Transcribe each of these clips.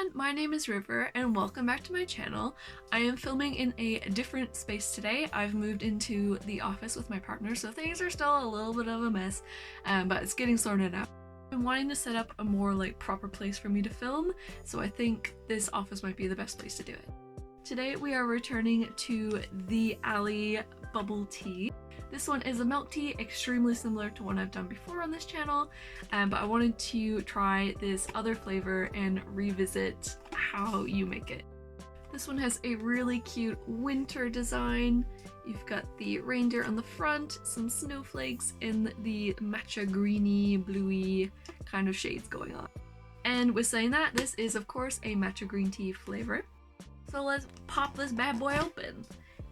everyone, my name is River and welcome back to my channel. I am filming in a different space today. I've moved into the office with my partner, so things are still a little bit of a mess, but it's getting sorted out. I've been wanting to set up a more proper place for me to film, so I think this office might be the best place to do it. Today we are returning to the Alley bubble tea. This one is a milk tea, extremely similar to one I've done before on this channel, but I wanted to try this other flavor and revisit how you make it. This one has a really cute winter design. You've got the reindeer on the front, some snowflakes, and the matcha greeny, bluey kind of shades going on. And with saying that, this is of course a matcha green tea flavor. So let's pop this bad boy open.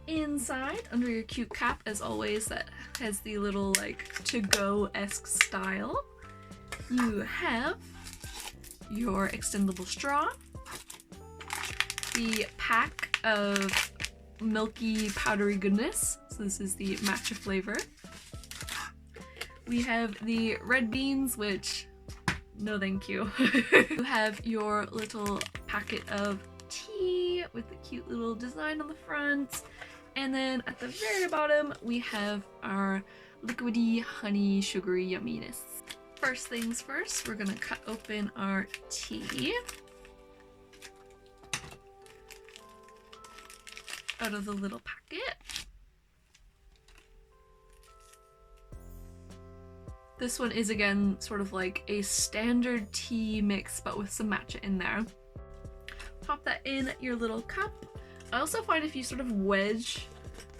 Inside, under your cute cap, as always, that has the little to-go-esque style, you have your extendable straw, the pack of milky powdery goodness, so this is the matcha flavor. We have the red beans, which no thank you. You have your little packet of tea with the cute little design on the front. And then at the very bottom, we have our liquidy, honey, sugary yumminess. First things first, we're gonna cut open our tea out of the little packet. This one is again sort of like a standard tea mix, but with some matcha in there. Pop that in your little cup. I also find if you sort of wedge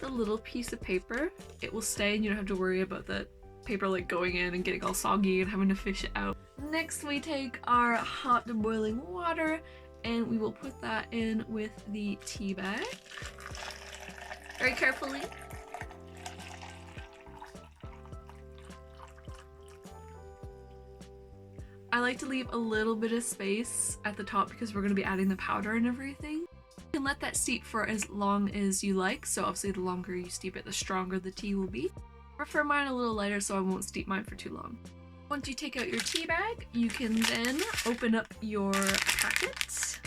the little piece of paper, it will stay and you don't have to worry about the paper going in and getting all soggy and having to fish it out. Next we take our hot to boiling water and we will put that in with the tea bag. Very carefully. I like to leave a little bit of space at the top because we're going to be adding the powder and everything. You can let that steep for as long as you like, so obviously the longer you steep it, the stronger the tea will be. I prefer mine a little lighter so I won't steep mine for too long. Once you take out your tea bag, you can then open up your packets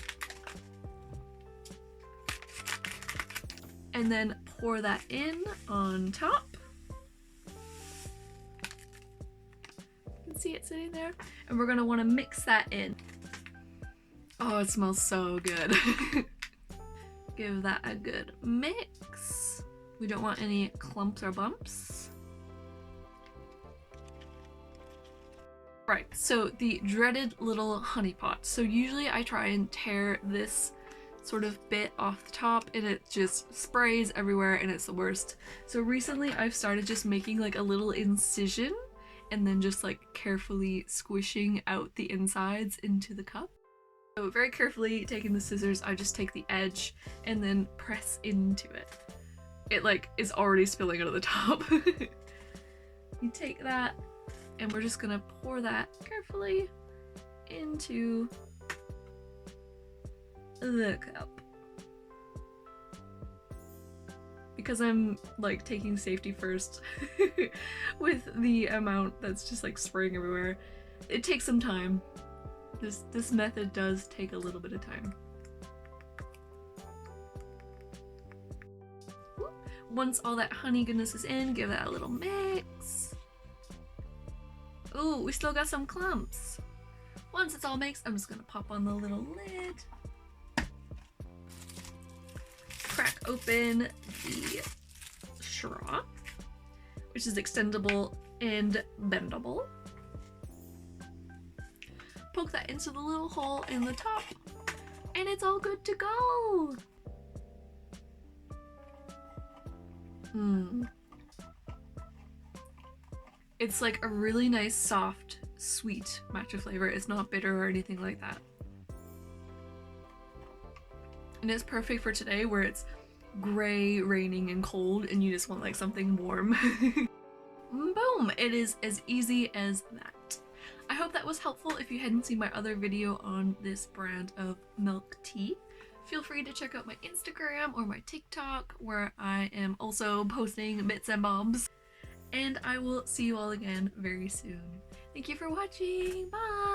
and then pour that in on top. You can see it sitting there, and we're going to want to mix that in. Oh, it smells so good. Give that a good mix. We don't want any clumps or bumps. Right, so the dreaded little honey pot. So usually I try and tear this sort of bit off the top and it just sprays everywhere and it's the worst. So recently I've started just making a little incision and then just carefully squishing out the insides into the cup. So very carefully taking the scissors, I just take the edge and then press into it. It is already spilling out of the top. You take that and we're just gonna pour that carefully into the cup. Because I'm taking safety first with the amount that's just spraying everywhere, it takes some time. This method does take a little bit of time. Once all that honey goodness is in, give that a little mix. Ooh, we still got some clumps. Once it's all mixed, I'm just gonna pop on the little lid. Crack open the straw, which is extendable and bendable. Poke that into the little hole in the top, and it's all good to go! It's a really nice, soft, sweet matcha flavor. It's not bitter or anything like that. And it's perfect for today where it's gray, raining, and cold, and you just want something warm. Boom! It is as easy as that. I hope that was helpful. If you hadn't seen my other video on this brand of milk tea, feel free to check out my Instagram or my TikTok, where I am also posting bits and bobs. And I will see you all again very soon. Thank you for watching. Bye!